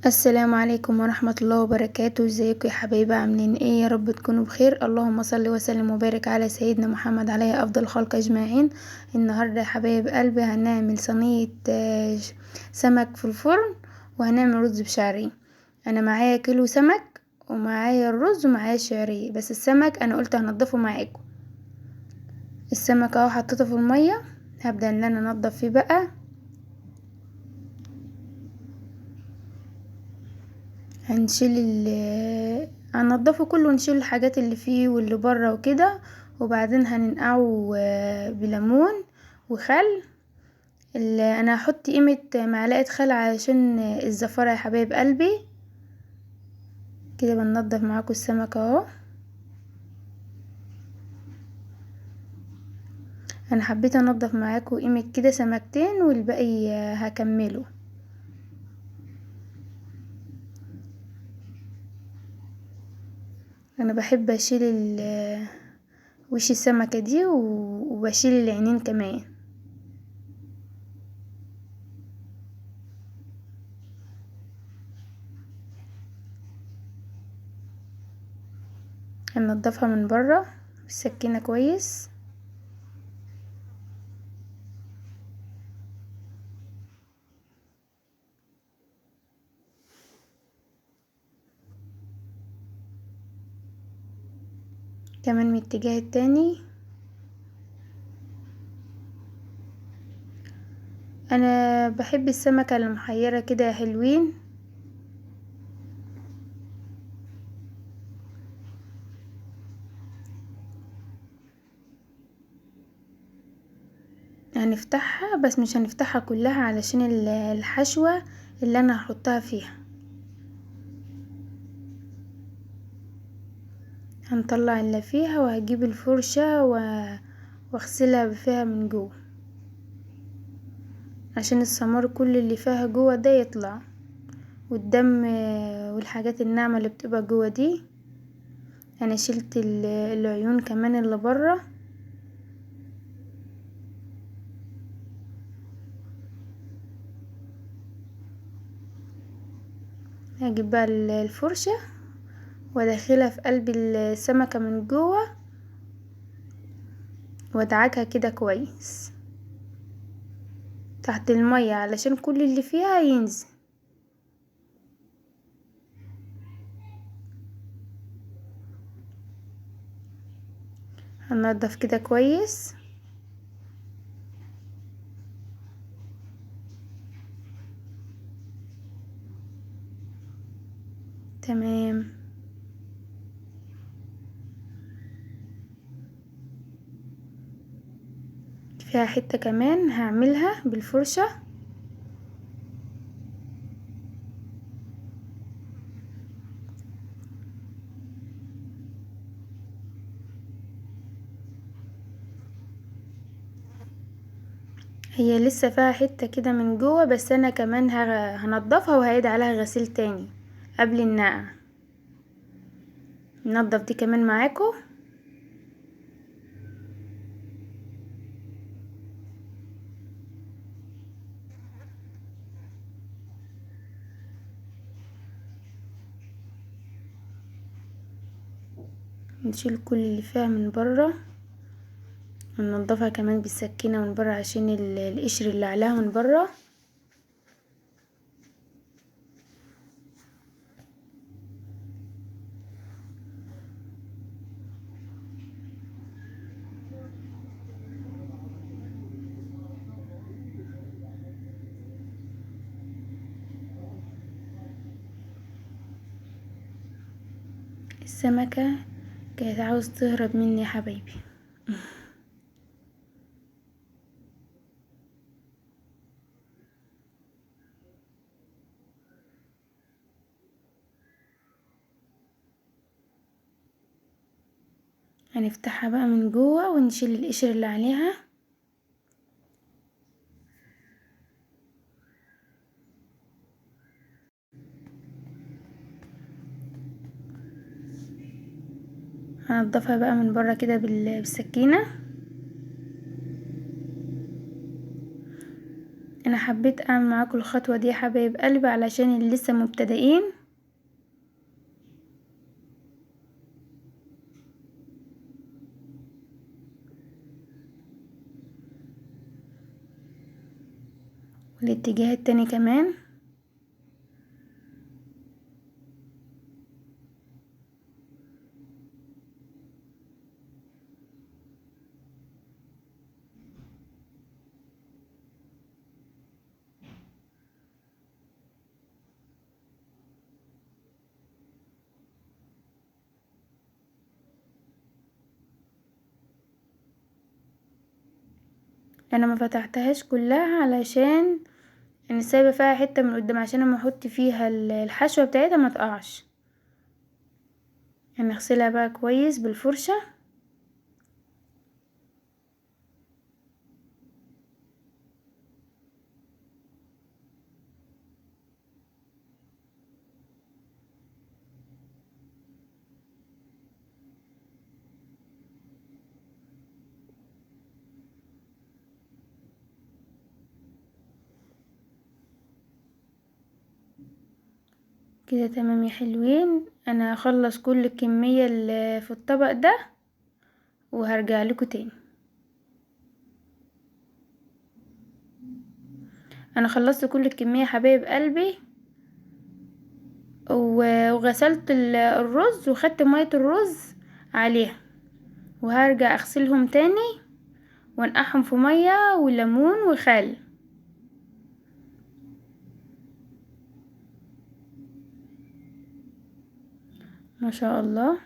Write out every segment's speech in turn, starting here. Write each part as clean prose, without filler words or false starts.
السلام عليكم ورحمة الله وبركاته. ازيكم يا حبايبي؟ عاملين ايه؟ يا رب تكونوا بخير. اللهم صل وسلم وبارك على سيدنا محمد عليه افضل الخلق اجمعين. النهاردة يا حبايب قلبي هنعمل صينية سمك في الفرن، وهنعمل رز بشعرية. انا معايا كيلو سمك ومعايا الرز ومعايا الشعرية، بس السمك انا قلت هنضفه معاكم. السمك اهو حطيته في المية، هبدأ ان انا انضف فيه بقى. هنشيل هنضفه كله ونشيل الحاجات اللي فيه واللي بره وكده، وبعدين هننقعه بليمون وخل. انا هحط قيمة معلقة خل عشان الزفارة يا حبايب قلبي. كده بنضف معاكم السمك اهو. انا حبيت انضف معاكم قيمة كده سمكتين، والباقي هكمله. انا بحب اشيل وش السمكة دي وبشيل العينين كمان. هنضفها من بره بالسكينة كويس. كمان من الاتجاه التاني. انا بحب السمكة المحيرة كده يا حلوين. هنفتحها بس مش هنفتحها كلها علشان الحشوة اللي انا هحطها فيها. هنطلع اللي فيها وهجيب الفرشة واغسلها فيها من جوه، عشان السمار كل اللي فيها جوه ده يطلع، والدم والحاجات الناعمة اللي بتبقى جوه دي. انا شلت العيون كمان اللي بره. هجيب بقى الفرشة وادخلها في قلب السمكة من جوه، وادعكها كده كويس تحت المية علشان كل اللي فيها ينزل. هنضف كده كويس. تمام. فيها حتة كمان هعملها بالفرشة. هي لسه فيها حتة كده من جوه، بس انا كمان هنضفها وهعيد عليها غسيل تاني قبل النقع. ننضف دي كمان معاكم. نشيل كل اللي فيها من بره، وننضفها كمان بالسكينة من بره عشان القشر اللي عليها من بره. السمكة كانت عاوز تهرب مني يا حبايبي. هنفتحها بقى من جوه ونشيل القشر اللي عليها. هنضفها بقى من بره كده بالسكينة. انا حبيت اعمل معاكم الخطوة دي يا حبايب قلبي علشان اللي لسه مبتدئين. والاتجاه التاني كمان. انا ما فتحتهاش كلها علشان يعني سايبه فيها حته من قدام عشان لما احط فيها الحشوه بتاعتها ما تقعش. يعني اغسلها بقى كويس بالفرشه. كده تمام يا حلوين. انا هخلص كل الكميه اللي في الطبق ده وهرجع لكم تاني. انا خلصت كل الكميه حبايب قلبي وغسلت الرز وخدت ميه الرز عليها، وهرجع اغسلهم تاني وانقعهم في ميه وليمون وخل. ما شاء الله.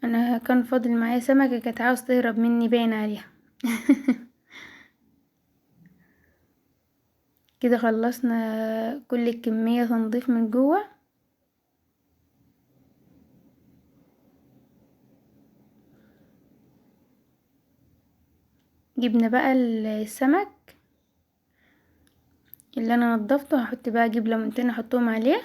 انا كان فاضل معايا سمكة كانت عاوز تهرب مني باين عليها. كده خلصنا كل الكمية تنظيف من جوه. جبنا بقى السمك اللي انا نضفته، هحط بقى اجيب ليمونتين احطهم عليه.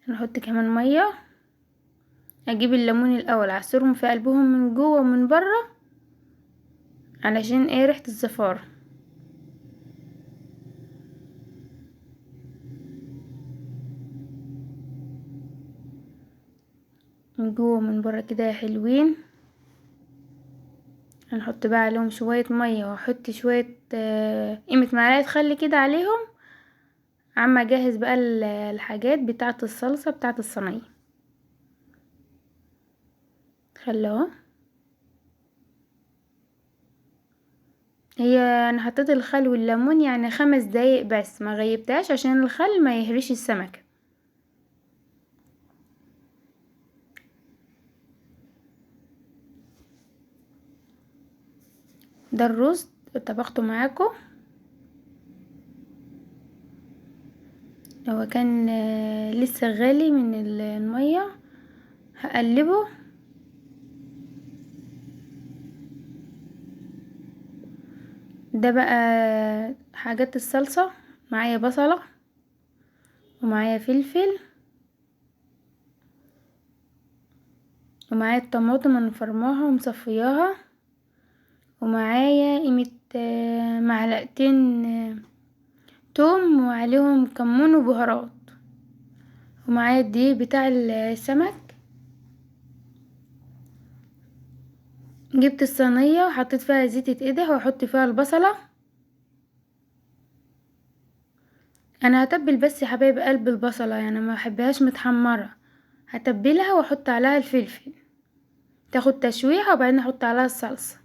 نحط كمان ميه. اجيب الليمون الاول اعصرهم في قلبهم من جوه ومن بره علشان ايه ريحة الزفارة. من جوه ومن بره كده يا حلوين. هنحط بقى عليهم شوية مية واحط شوية قيمة معلقة خل كده عليهم. عم اجهز بقى الحاجات بتاعة الصلصة بتاعة الصينية. خل اهو. هي انا حطيت الخل والليمون يعني 5 دقايق بس ما غيبتهاش عشان الخل ما يهريش السمكة. ده الرز طبخته معاكم. هو كان لسه غالي من المية. هقلبه. ده بقى حاجات الصلصة. معايا بصلة ومعايا فلفل ومعايا الطماطم انا مفرماها ومصفياها، ومعايا قيمة معلقتين توم وعليهم كمون وبهارات، ومعايا الدقيق بتاع السمك. جبت الصينية وحطيت فيها زيت يتقدح واحط فيها البصلة. انا هتبل بس يا حبايب قلب البصلة يعني ما بحبهاش متحمرة. هتبلها واحط عليها الفلفل تاخد تشويحة وبعدين احط عليها الصلصة.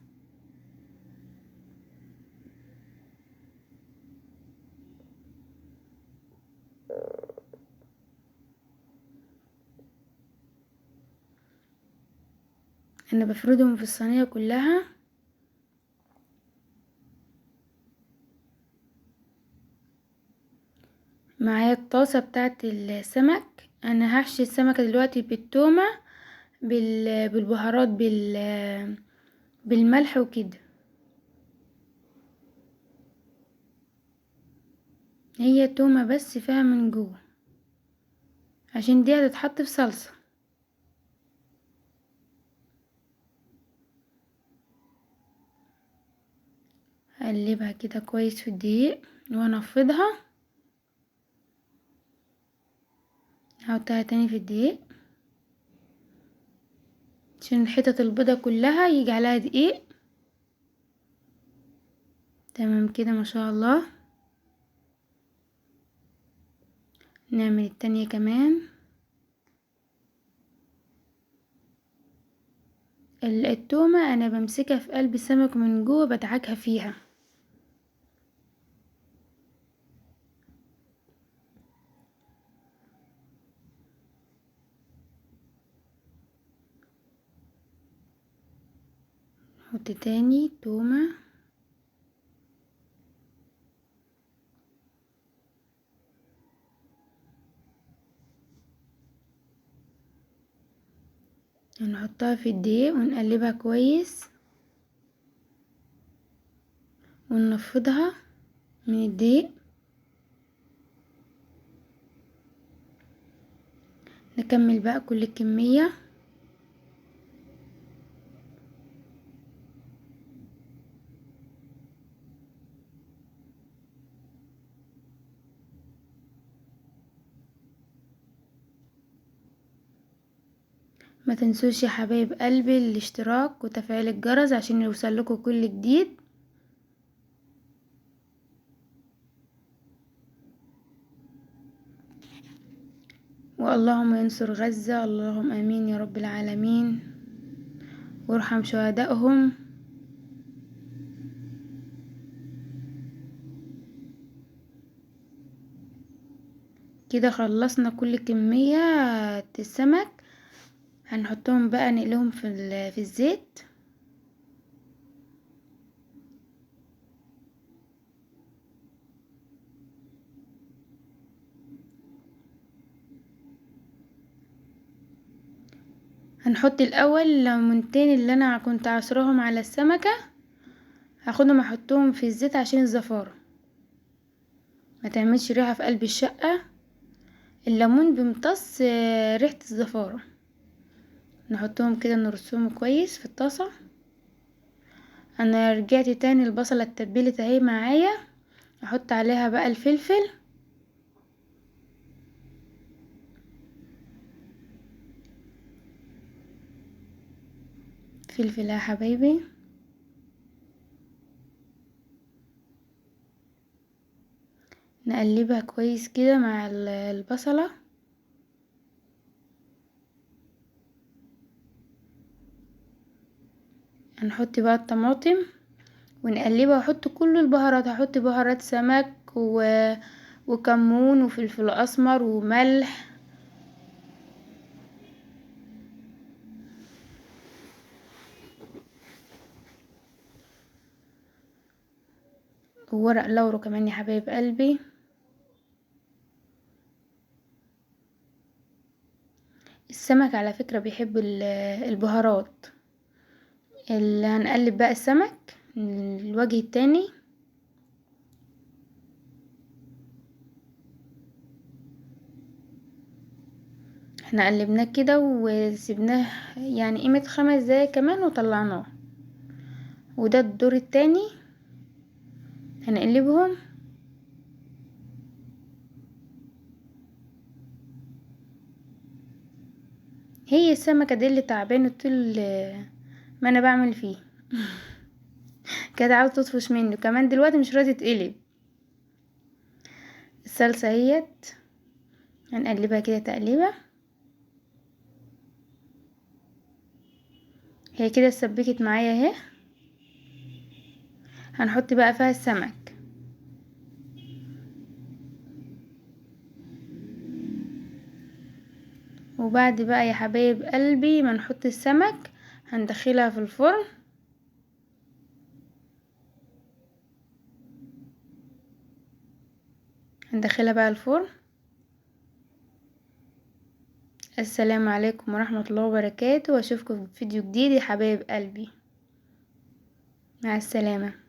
انا بفردهم في الصينية كلها. معايا الطاسة بتاعت السمك. انا هحشي السمكة دلوقتي بالتومة بالبهارات بالملح وكده. هي تومة بس فيها من جوه، عشان دي هتتحط في صلصة. اقلبها كده كويس في الدقيق وانفضها، احطها تاني في الدقيق عشان الحتت البيضة كلها يجي عليها دقيق. تمام كده ما شاء الله. نعمل التانية كمان. التومة انا بمسكها في قلب السمك من جوه، بدعكها فيها. نحط تاني تومة. ونحطها في الدقيق ونقلبها كويس وننفضها من الدقيق. نكمل بقى كل الكمية. ما تنسوش يا حبايب قلبي الاشتراك وتفعيل الجرس عشان يوصلكوا كل جديد. واللهم ينصر غزة، اللهم امين يا رب العالمين، وارحم شهدائهم. كده خلصنا كل كمية السمك. هنحطهم بقى نقلهم في الزيت. هنحط الاول الليمونتين اللي انا كنت عصرهم على السمكة، هاخدهم احطهم في الزيت عشان الزفارة ما تعملش ريحة في قلب الشقة. الليمون بيمتص ريحة الزفارة. نحطهم كده نرصهم كويس في الطاسة. انا رجعت تاني البصلة اتبلت اهي معايا، احط عليها بقى الفلفل. فلفل يا حبايبي. نقلبها كويس كده مع البصلة. هنحط بقى الطماطم ونقلبها واحط كل البهارات. هحط بهارات سمك وكمون وفلفل اسمر وملح. وورق لورو كمان يا حبايب قلبي. السمك على فكرة بيحب البهارات. اللي هنقلب بقى السمك الوجه التاني. احنا قلبناه كده وسيبناه يعني قيمة 5 دقايق كمان وطلعناه. وده الدور التاني هنقلبهم. هي السمكة دي اللي تعبانة طول ما انا بعمل فيه. كانت عاوزة تطفش منه كمان دلوقتي مش راضية تقلب. الصلصة اهيت هنقلبها كده تقليبة. هي كده اتسبكت معايا اهي. هنحط بقى فيها السمك. وبعد بقى يا حبايب قلبي ما نحط السمك هندخلها في الفرن. هندخلها بقى الفرن. السلام عليكم ورحمة الله وبركاته، واشوفكم في فيديو جديد يا حبايب قلبي. مع السلامة.